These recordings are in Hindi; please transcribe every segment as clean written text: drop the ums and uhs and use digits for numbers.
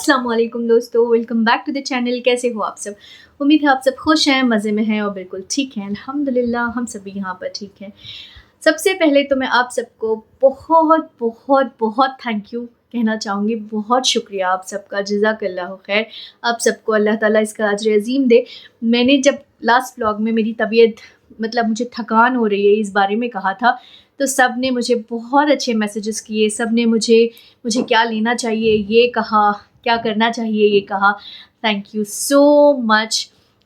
अस्सलाम वालेकुम दोस्तों, welcome back to the channel. कैसे हो आप सब? उम्मीद है आप सब खुश हैं, मज़े में हैं और बिल्कुल ठीक हैं। अल्हम्दुलिल्लाह हम सभी यहाँ पर ठीक हैं। सबसे पहले तो मैं आप सबको बहुत बहुत बहुत थैंक यू कहना चाहूँगी। बहुत शुक्रिया आप सबका, जज़ाकल्लाहु खैर। आप सबको अल्लाह ताला इसका अजर अज़ीम दे। मैंने जब लास्ट व्लॉग में मेरी तबीयत मतलब मुझे थकान हो रही है इस बारे में कहा था, तो सब ने मुझे बहुत अच्छे मैसेजेस किए। सब ने मुझे क्या लेना चाहिए ये कहा, क्या करना चाहिए ये कहा। Thank you so much.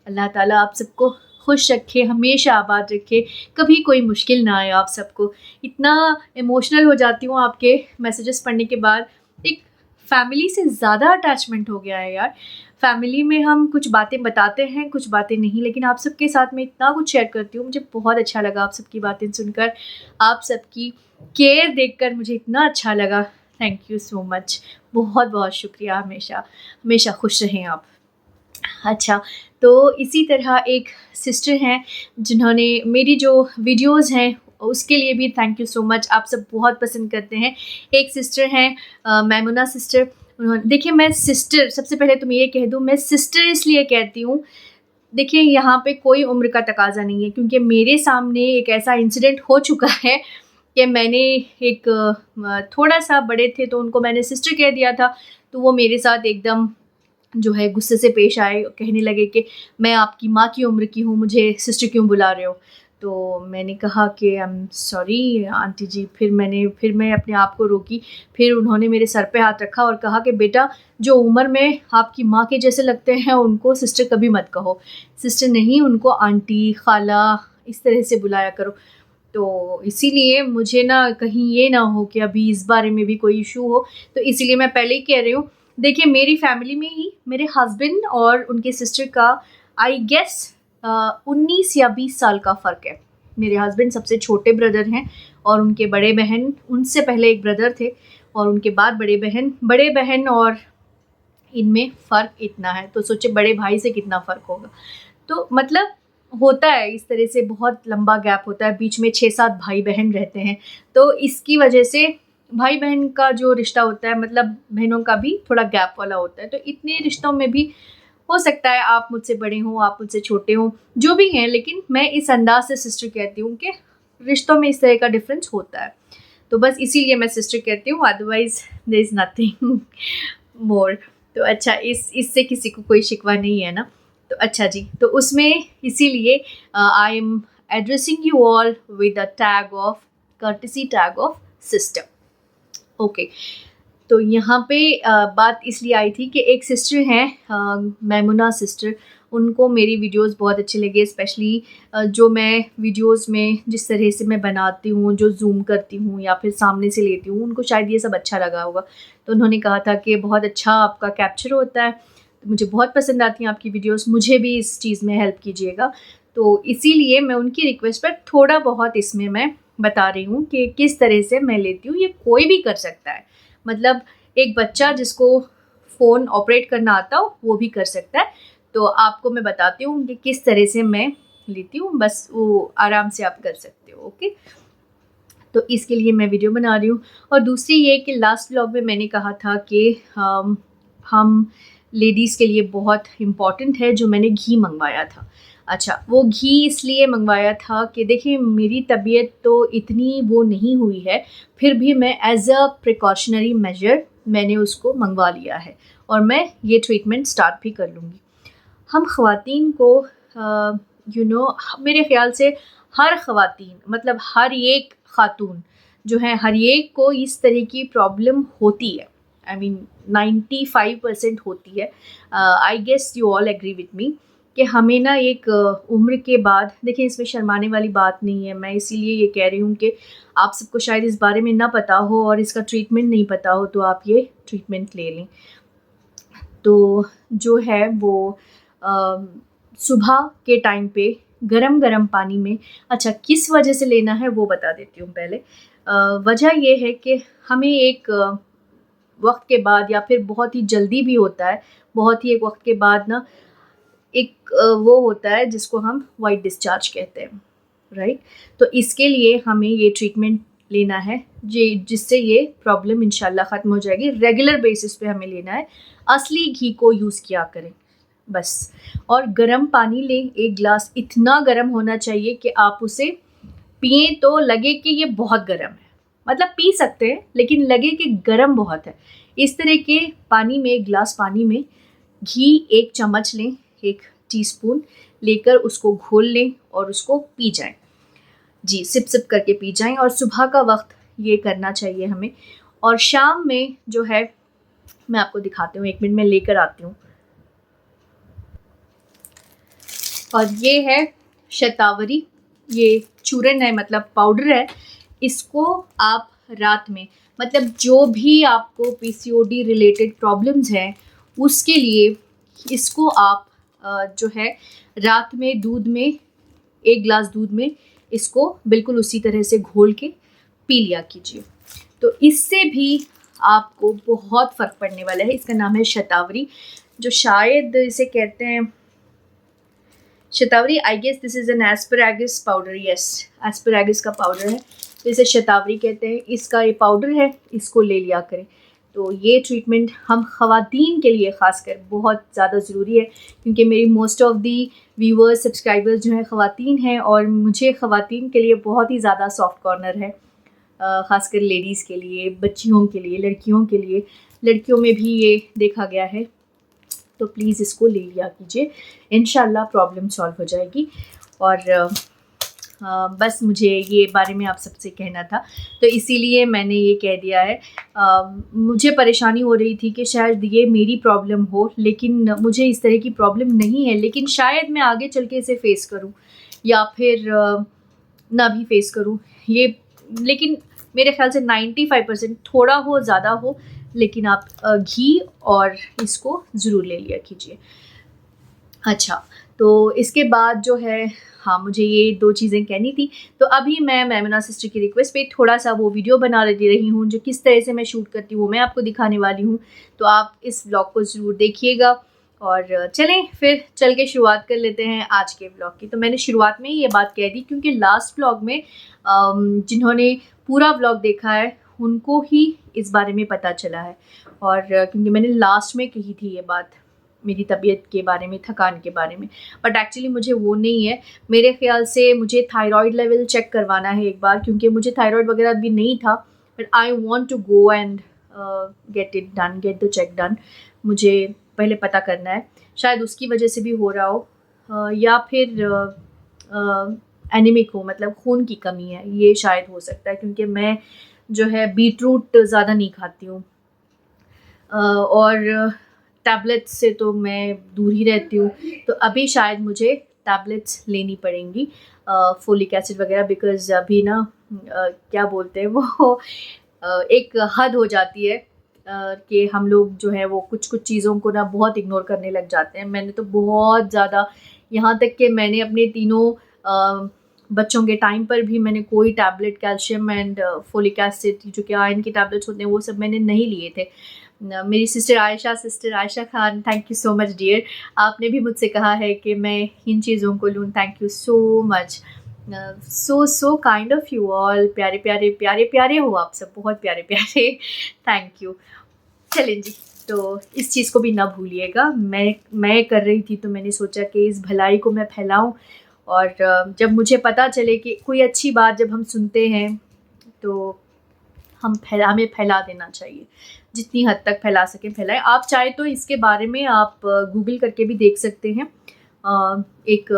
Allah ताला आप सबको खुश रखे, हमेशा आबाद रखे, कभी कोई मुश्किल ना आए आप सबको। इतना इमोशनल हो जाती हूँ आपके मैसेजेस पढ़ने के बाद। एक फैमिली से ज़्यादा अटैचमेंट हो गया है यार। फैमिली में हम कुछ बातें बताते हैं, कुछ बातें नहीं, लेकिन आप सबके साथ मैं इतना कुछ शेयर करती हूँ। मुझे बहुत अच्छा लगा आप सबकी बातें सुनकर, आप सबकी केयर देखकर मुझे इतना अच्छा लगा। थैंक यू सो मच, बहुत बहुत शुक्रिया। हमेशा हमेशा खुश रहें आप। अच्छा, तो इसी तरह एक सिस्टर हैं जिन्होंने मेरी जो वीडियोस हैं उसके लिए भी थैंक यू सो मच। आप सब बहुत पसंद करते हैं। एक सिस्टर हैं मैमुना सिस्टर। उन्होंने, देखिए मैं सिस्टर, सबसे पहले तो मैं ये कह दूँ, मैं सिस्टर इसलिए कहती हूँ, देखिए यहाँ पे कोई उम्र का तकाजा नहीं है, क्योंकि मेरे सामने एक ऐसा इंसिडेंट हो चुका है कि मैंने एक थोड़ा सा बड़े थे तो उनको मैंने सिस्टर कह दिया था, तो वो मेरे साथ एकदम जो है गुस्से से पेश आए, कहने लगे कि मैं आपकी माँ की उम्र की हूँ, मुझे सिस्टर क्यों बुला रहे हो। तो मैंने कहा कि आई एम सॉरी आंटी जी। फिर मैं अपने आप को रोकी। फिर उन्होंने मेरे सर पे हाथ रखा और कहा कि बेटा, जो उम्र में आपकी माँ के जैसे लगते हैं उनको सिस्टर कभी मत कहो। सिस्टर नहीं, उनको आंटी, खाला इस तरह से बुलाया करो। तो इसीलिए मुझे ना कहीं ये ना हो कि अभी इस बारे में भी कोई इशू हो, तो इसीलिए मैं पहले ही कह रही हूँ। देखिए मेरी फैमिली में ही मेरे हस्बैंड और उनके सिस्टर का आई गेस 19 या 20 साल का फ़र्क है। मेरे हस्बैंड सबसे छोटे ब्रदर हैं और उनके बड़े बहन, उनसे पहले एक ब्रदर थे और उनके बाद बड़े बहन और इनमें फ़र्क इतना है, तो सोचे बड़े भाई से कितना फ़र्क होगा। तो मतलब होता है इस तरह से, बहुत लंबा गैप होता है, बीच में 6-7 भाई बहन रहते हैं। तो इसकी वजह से भाई बहन का जो रिश्ता होता है, मतलब बहनों का भी थोड़ा गैप वाला होता है। तो इतने रिश्तों में भी हो सकता है आप मुझसे बड़े हों, आप मुझसे छोटे हों, जो भी हैं, लेकिन मैं इस अंदाज से सिस्टर कहती हूँ कि रिश्तों में इस तरह का डिफरेंस होता है। तो बस इसीलिए मैं सिस्टर कहती हूँ, otherwise there is nothing more. तो अच्छा, इससे किसी को कोई शिकवा नहीं है ना। तो अच्छा जी, तो उसमें इसीलिए I am addressing you all with the tag of courtesy, tag of sister. Okay, तो यहाँ पे बात इसलिए आई थी कि एक सिस्टर हैं मैमुना सिस्टर, उनको मेरी वीडियोस बहुत अच्छे लगे, स्पेशली जो मैं वीडियोस में जिस तरह से मैं बनाती हूँ, जो जूम करती हूँ या फिर सामने से लेती हूँ, उनको शायद ये सब अच्छा लगा होगा। तो उन्होंने कहा था कि बहुत अच्छा आपका कैप्चर होता है, तो मुझे बहुत पसंद आती हैं आपकी वीडियोस, मुझे भी इस चीज़ में हेल्प कीजिएगा। तो इसीलिए मैं उनकी रिक्वेस्ट पर थोड़ा बहुत इसमें मैं बता रही हूँ कि किस तरह से मैं लेती हूँ। ये कोई भी कर सकता है, मतलब एक बच्चा जिसको फ़ोन ऑपरेट करना आता हो वो भी कर सकता है। तो आपको मैं बताती हूँ कि किस तरह से मैं लेती हूँ, बस वो आराम से आप कर सकते हो। ओके, तो इसके लिए मैं वीडियो बना रही हूँ। और दूसरी ये कि लास्ट व्लॉग में मैंने कहा था कि हम लेडीज़ के लिए बहुत इम्पॉर्टेंट है जो मैंने घी मंगवाया था। अच्छा, वो घी इसलिए मंगवाया था कि देखिए मेरी तबीयत तो इतनी वो नहीं हुई है, फिर भी मैं एज़ अ प्रिकॉशनरी मेजर मैंने उसको मंगवा लिया है और मैं ये ट्रीटमेंट स्टार्ट भी कर लूँगी। हम ख़वातीन को मेरे ख़्याल से हर ख़वातीन, मतलब हर एक ख़ातून जो है, हर एक को इस तरह की प्रॉब्लम होती है। आई मीन 95% होती है। I guess you all agree with me कि हमें ना एक उम्र के बाद, देखिए इसमें शर्माने वाली बात नहीं है, मैं इसीलिए ये कह रही हूँ कि आप सबको शायद इस बारे में ना पता हो और इसका ट्रीटमेंट नहीं पता हो, तो आप ये ट्रीटमेंट ले लें। तो जो है वो सुबह के टाइम पे गरम गरम पानी में, अच्छा किस वजह से लेना है वो बता देती हूँ पहले। वजह ये है कि हमें एक वक्त के बाद, या फिर बहुत ही जल्दी भी होता है, बहुत ही एक वक्त के बाद ना एक वो होता है जिसको हम वाइट डिस्चार्ज कहते हैं, राइट। तो इसके लिए हमें ये ट्रीटमेंट लेना है जिससे ये प्रॉब्लम इंशाल्लाह ख़त्म हो जाएगी। रेगुलर बेसिस पे हमें लेना है, असली घी को यूज़ किया करें बस। और गर्म पानी लें, 1 गिलास, इतना गर्म होना चाहिए कि आप उसे पिएं तो लगे कि ये बहुत गर्म है, मतलब पी सकते हैं लेकिन लगे कि गर्म बहुत है। इस तरह के पानी में, 1 गिलास पानी में घी 1 चम्मच लें, 1 टीस्पून लेकर उसको घोल लें और उसको पी जाएं। जी, सिप सिप करके पी जाएं। और सुबह का वक्त ये करना चाहिए हमें। और शाम में जो है, मैं आपको दिखाती हूँ, 1 मिनट में लेकर आती हूँ। और ये है शतावरी, ये चूरन है, मतलब पाउडर है। इसको आप रात में, मतलब जो भी आपको पीसीओडी रिलेटेड प्रॉब्लम्स हैं उसके लिए इसको आप जो है रात में दूध में, 1 गिलास दूध में इसको बिल्कुल उसी तरह से घोल के पी लिया कीजिए। तो इससे भी आपको बहुत फ़र्क पड़ने वाला है। इसका नाम है शतावरी, जो शायद इसे कहते हैं शतावरी, I guess this is an asparagus powder. Yes, asparagus का पाउडर है, तो इसे शतावरी कहते हैं। इसका ये पाउडर है, इसको ले लिया करें। तो ये ट्रीटमेंट हम ख़वातीन के लिए ख़ासकर बहुत ज़्यादा ज़रूरी है, क्योंकि मेरी most of the viewers, subscribers जो हैं ख़वातीन हैं, और मुझे ख़वातीन के लिए बहुत ही ज़्यादा सॉफ्ट कॉर्नर है, ख़ासकर लेडीज़ के लिए, बच्चियों के लिए, लड़कियों के लिए। लड़कियों में भी ये देखा गया है, तो प्लीज़ इसको ले लिया कीजिए, इंशाल्लाह प्रॉब्लम सॉल्व हो जाएगी। और बस मुझे ये बारे में आप सबसे कहना था, तो इसीलिए मैंने ये कह दिया है। मुझे परेशानी हो रही थी कि शायद ये मेरी प्रॉब्लम हो, लेकिन मुझे इस तरह की प्रॉब्लम नहीं है, लेकिन शायद मैं आगे चल के इसे फ़ेस करूं या फिर ना भी फ़ेस करूं ये। लेकिन मेरे ख़्याल से 95%, थोड़ा हो ज़्यादा हो, लेकिन आप घी और इसको ज़रूर ले लिया कीजिए। अच्छा, तो इसके बाद जो है, हाँ, मुझे ये 2 चीज़ें कहनी थी। तो अभी मैं मैमुना सिस्टर की रिक्वेस्ट पे थोड़ा सा वो वीडियो बना दे रही हूँ, जो किस तरह से मैं शूट करती हूँ वो मैं आपको दिखाने वाली हूँ। तो आप इस व्लॉग को ज़रूर देखिएगा। और चलें फिर चल के शुरुआत कर लेते हैं आज के व्लॉग की। तो मैंने शुरुआत में ही ये बात कह दी, क्योंकि लास्ट व्लॉग में जिन्होंने पूरा व्लॉग देखा है उनको ही इस बारे में पता चला है। और क्योंकि मैंने लास्ट में कही थी ये बात मेरी तबीयत के बारे में, थकान के बारे में, बट एक्चुअली मुझे वो नहीं है। मेरे ख़्याल से मुझे थायराइड लेवल चेक करवाना है एक बार, क्योंकि मुझे थायराइड वगैरह भी नहीं था, but I want to go and get it done, get the check done. मुझे पहले पता करना है, शायद उसकी वजह से भी हो रहा हो, या फिर एनीमिक हो, मतलब खून की कमी है, ये शायद हो सकता है, क्योंकि मैं जो है बीटरूट ज़्यादा नहीं खाती हूँ, और टैबलेट्स से तो मैं दूर ही रहती हूँ। तो अभी शायद मुझे टैबलेट्स लेनी पड़ेंगी, फोलिक एसिड वगैरह, बिकॉज़ अभी ना क्या बोलते हैं वो एक हद हो जाती है कि हम लोग जो है वो कुछ कुछ चीज़ों को ना बहुत इग्नोर करने लग जाते हैं। मैंने तो बहुत ज़्यादा, यहाँ तक कि मैंने अपने तीनों बच्चों के टाइम पर भी मैंने कोई tablet, calcium and folic acid, जो कि आयरन की टैबलेट्स होते हैं, वो सब मैंने नहीं लिए थे। मेरी sister Ayesha Khan, thank you so much dear, आपने भी मुझसे कहा है कि मैं इन चीज़ों को लूँ। Thank you so much, so kind of you all. प्यारे प्यारे प्यारे प्यारे हो आप सब, बहुत प्यारे प्यारे, थैंक यू। चलें जी, तो इस चीज़ को भी ना भूलिएगा। मैं कर रही थी, तो मैंने सोचा कि इस भलाई को मैं फैलाऊं, और जब मुझे पता चले कि कोई अच्छी बात जब हम सुनते हैं तो हमें फैला देना चाहिए, जितनी हद तक फैला सकें फैलाएं। आप चाहे तो इसके बारे में आप गूगल करके भी देख सकते हैं। एक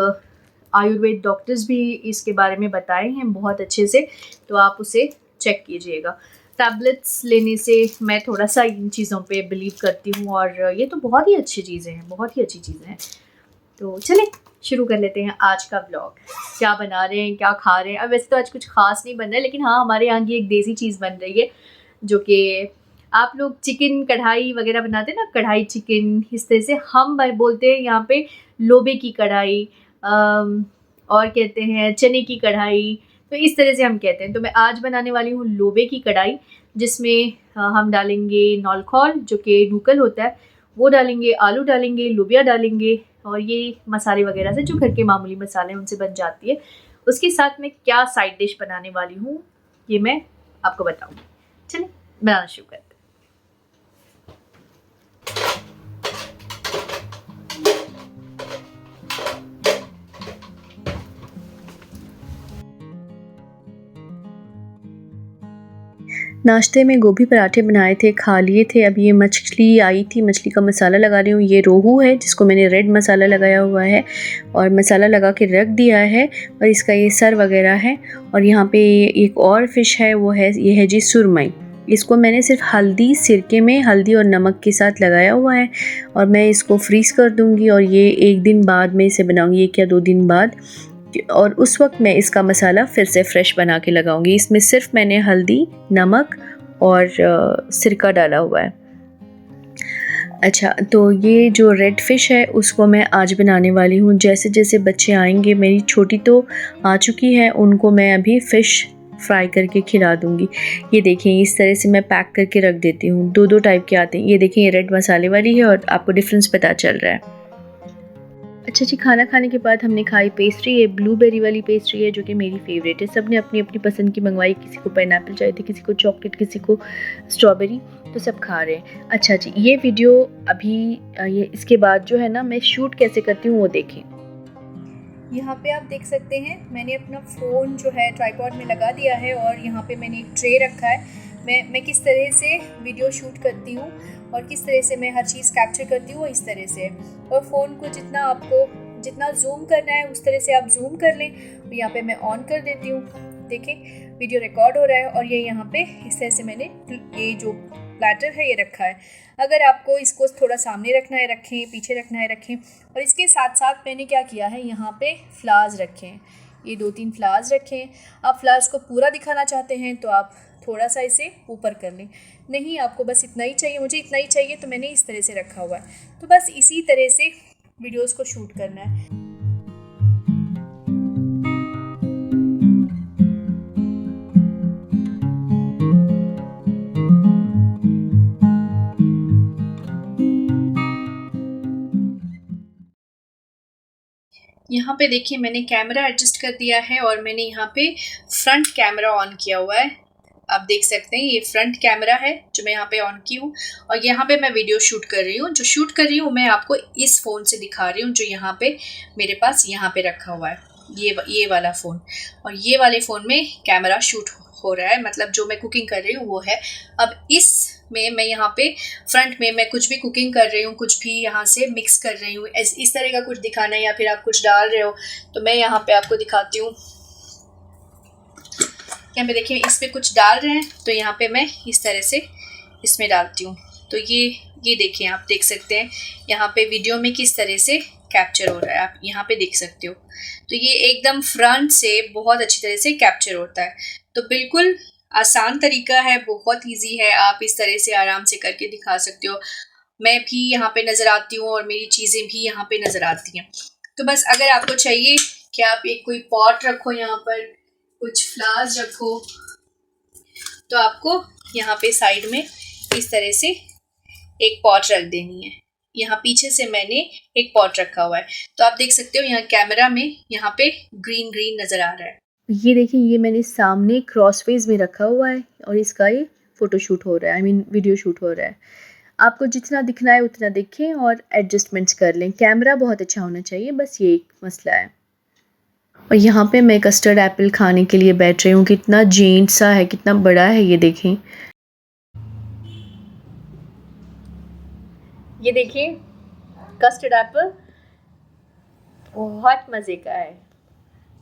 आयुर्वेद डॉक्टर्स भी इसके बारे में बताए हैं बहुत अच्छे से, तो आप उसे चेक कीजिएगा। टैबलेट्स लेने से मैं थोड़ा सा इन चीज़ों पे बिलीव करती हूँ, और ये तो बहुत ही अच्छी चीज़ें हैं, बहुत ही अच्छी चीज़ें हैं। तो चलें शुरू कर लेते हैं आज का व्लॉग। क्या बना रहे हैं, क्या खा रहे हैं? अब वैसे तो आज कुछ खास नहीं बन रहा है, लेकिन हाँ, हमारे यहाँ की एक देसी चीज़ बन रही है, जो कि आप लोग चिकन कढ़ाई वगैरह बनाते हैं ना, कढ़ाई चिकन, इस तरह से हम बोलते हैं यहाँ पे लोबे की कढ़ाई, और कहते हैं चने की कढ़ाई, तो इस तरह से हम कहते हैं। तो मैं आज बनाने वाली हूँ लोबे की कढ़ाई, जिसमें हम डालेंगे नौलखौल, जो कि नूकल होता है, वो डालेंगे, आलू डालेंगे, लोबिया डालेंगे, और ये मसाले वगैरह से जो घर के मामूली मसाले हैं उनसे बन जाती है। उसके साथ में क्या साइड डिश बनाने वाली हूँ ये मैं आपको बताऊंगी। चलिए बनाना शुरू करते हैं। नाश्ते में गोभी पराठे बनाए थे, खा लिए थे। अब ये मछली आई थी, मछली का मसाला लगा रही हूँ। ये रोहू है जिसको मैंने रेड मसाला लगाया हुआ है और मसाला लगा के रख दिया है और इसका ये सर वगैरह है। और यहाँ पे एक और फ़िश है, वो है ये है जी सुरमई। इसको मैंने सिर्फ हल्दी सिरके में हल्दी और नमक के साथ लगाया हुआ है और मैं इसको फ्रीज़ कर दूँगी और ये 1 दिन बाद में इसे बनाऊँगी, 1 या 2 दिन बाद। और उस वक्त मैं इसका मसाला फिर से फ्रेश बना के लगाऊंगी। इसमें सिर्फ मैंने हल्दी, नमक और सिरका डाला हुआ है। अच्छा, तो ये जो रेड फ़िश है उसको मैं आज बनाने वाली हूँ। जैसे जैसे बच्चे आएंगे, मेरी छोटी तो आ चुकी है, उनको मैं अभी फ़िश फ्राई करके खिला दूँगी। ये देखें, इस तरह से मैं पैक करके रख देती हूँ। 2-2 टाइप के आते हैं। ये देखें, ये रेड मसाले वाली है और आपको डिफरेंस पता चल रहा है। अच्छा जी, खाना खाने के बाद हमने खाई पेस्ट्री। ये ब्लूबेरी वाली पेस्ट्री है जो कि मेरी फेवरेट है। सब ने अपनी अपनी पसंद की मंगवाई। किसी को पाइनएप्पल चाहिए थी, किसी को चॉकलेट, किसी को स्ट्रॉबेरी, तो सब खा रहे हैं। अच्छा जी, ये वीडियो अभी ये इसके बाद जो है ना, मैं शूट कैसे करती हूँ वो देखें। यहाँ पे आप देख सकते हैं, मैंने अपना फ़ोन जो है ट्राइपॉड में लगा दिया है और यहाँ पे मैंने एक ट्रे रखा है। मैं किस तरह से वीडियो शूट करती हूँ और किस तरह से मैं हर चीज़ कैप्चर करती हूँ, इस तरह से। और फ़ोन को जितना जूम करना है उस तरह से आप जूम कर लें। और यहाँ पे मैं ऑन कर देती हूँ। देखें, वीडियो रिकॉर्ड हो रहा है और ये यहाँ पे इस तरह से मैंने ये जो प्लेटर है ये रखा है। अगर आपको इसको थोड़ा सामने रखना है रखें, पीछे रखना है रखें। और इसके साथ साथ मैंने क्या किया है, यहाँ पे फ्लावर्स रखे हैं। ये 2-3 फ्लावर्स रखे हैं। आप फ्लावर्स को पूरा दिखाना चाहते हैं तो आप थोड़ा सा इसे ऊपर कर लें। नहीं, आपको बस इतना ही चाहिए, मुझे इतना ही चाहिए, तो मैंने इस तरह से रखा हुआ है। तो बस इसी तरह से वीडियोस को शूट करना है। यहाँ पे देखिए, मैंने कैमरा एडजस्ट कर दिया है और मैंने यहाँ पे फ्रंट कैमरा ऑन किया हुआ है। आप देख सकते हैं, ये फ्रंट कैमरा है जो मैं यहाँ पे ऑन की हूँ और यहाँ पे मैं वीडियो शूट कर रही हूँ। जो शूट कर रही हूँ मैं आपको इस फ़ोन से दिखा रही हूँ जो यहाँ पे मेरे पास यहाँ पे रखा हुआ है, ये वाला फ़ोन। और ये वाले फ़ोन में कैमरा शूट हो रहा है, मतलब जो मैं कुकिंग कर रही हूँ वो है। अब इसमें मैं यहाँ पे फ्रंट में मैं कुछ भी कुकिंग कर रही हूँ, कुछ भी यहाँ से मिक्स कर रही हूँ, इस तरह का कुछ दिखाना है, या फिर आप कुछ डाल रहे हो तो मैं यहाँ पे आपको दिखाती हूँ। यहाँ पे देखिए, इस पे कुछ डाल रहे हैं तो यहाँ पे मैं इस तरह से इसमें डालती हूँ। तो ये देखिए, आप देख सकते हैं यहाँ पे वीडियो में किस तरह से कैप्चर हो रहा है, आप यहाँ पे देख सकते हो। तो ये एकदम फ्रंट से बहुत अच्छी तरह से कैप्चर होता है। तो बिल्कुल आसान तरीका है, बहुत ईजी है, आप इस तरह से आराम से करके दिखा सकते हो। मैं भी यहाँ पे नज़र आती हूँ और मेरी चीज़ें भी यहाँ पे नज़र आती हैं। तो बस अगर आपको चाहिए कि आप एक कोई पॉट रखो, यहाँ पर कुछ फ्लावर्स रखो, तो आपको यहाँ पे साइड में इस तरह से एक पॉट रख देनी है। यहाँ पीछे से मैंने एक पॉट रखा हुआ है, तो आप देख सकते हो यहाँ कैमरा में यहाँ पे ग्रीन ग्रीन नज़र आ रहा है। ये देखिए, ये मैंने सामने क्रॉसवेज में रखा हुआ है और इसका ये फ़ोटो शूट हो रहा है, वीडियो शूट हो रहा है। आपको जितना दिखना है उतना देखें और एडजस्टमेंट्स कर लें। कैमरा बहुत अच्छा होना चाहिए, बस ये एक मसला है। और यहाँ पे मैं कस्टर्ड एप्पल खाने के लिए बैठ रही हूँ। कितना जेंट सा है, कितना बड़ा है, ये देखें। ये देखिए, कस्टर्ड एप्पल बहुत मज़े का है।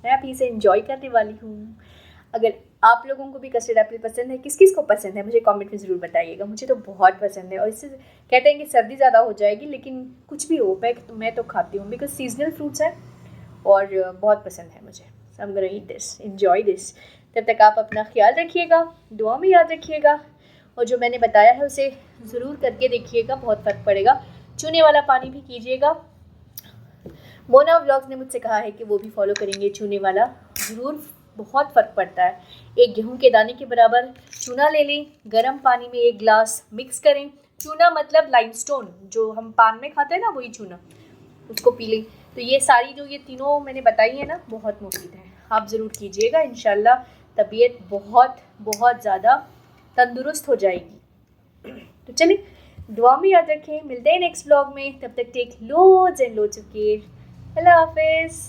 मैं अभी इसे एंजॉय करने वाली हूँ। अगर आप लोगों को भी कस्टर्ड एप्पल पसंद है, किस किस को पसंद है मुझे कमेंट में ज़रूर बताइएगा। मुझे तो बहुत पसंद है और इससे कहते हैं कि सर्दी ज़्यादा हो जाएगी, लेकिन कुछ भी हो, मैं तो खाती हूँ बिकॉज सीजनल फ्रूट्स है और बहुत पसंद है मुझे। So I am gonna eat this, enjoy this. तब तक आप अपना ख्याल रखिएगा, दुआ में याद रखिएगा और जो मैंने बताया है उसे ज़रूर करके देखिएगा, बहुत फ़र्क पड़ेगा। चूने वाला पानी भी कीजिएगा। मोना व्लॉग्स ने मुझसे कहा है कि वो भी फॉलो करेंगे चूने वाला, ज़रूर बहुत फ़र्क पड़ता है। एक गेहूं के दाने के बराबर चूना ले लें, गर्म पानी में 1 गिलास मिक्स करें। चूना मतलब लाइमस्टोन, जो हम पान में खाते हैं ना, वही चूना, उसको पी लें। तो ये सारी जो ये तीनों मैंने बताई है ना, बहुत मुफीद है, आप ज़रूर कीजिएगा। इंशाल्लाह तबीयत बहुत बहुत ज़्यादा तंदुरुस्त हो जाएगी। तो चलिए, दुआ में याद रखें, मिलते हैं नेक्स्ट ब्लॉग में, तब तक take loads and loads of care. Allah हाफिज़।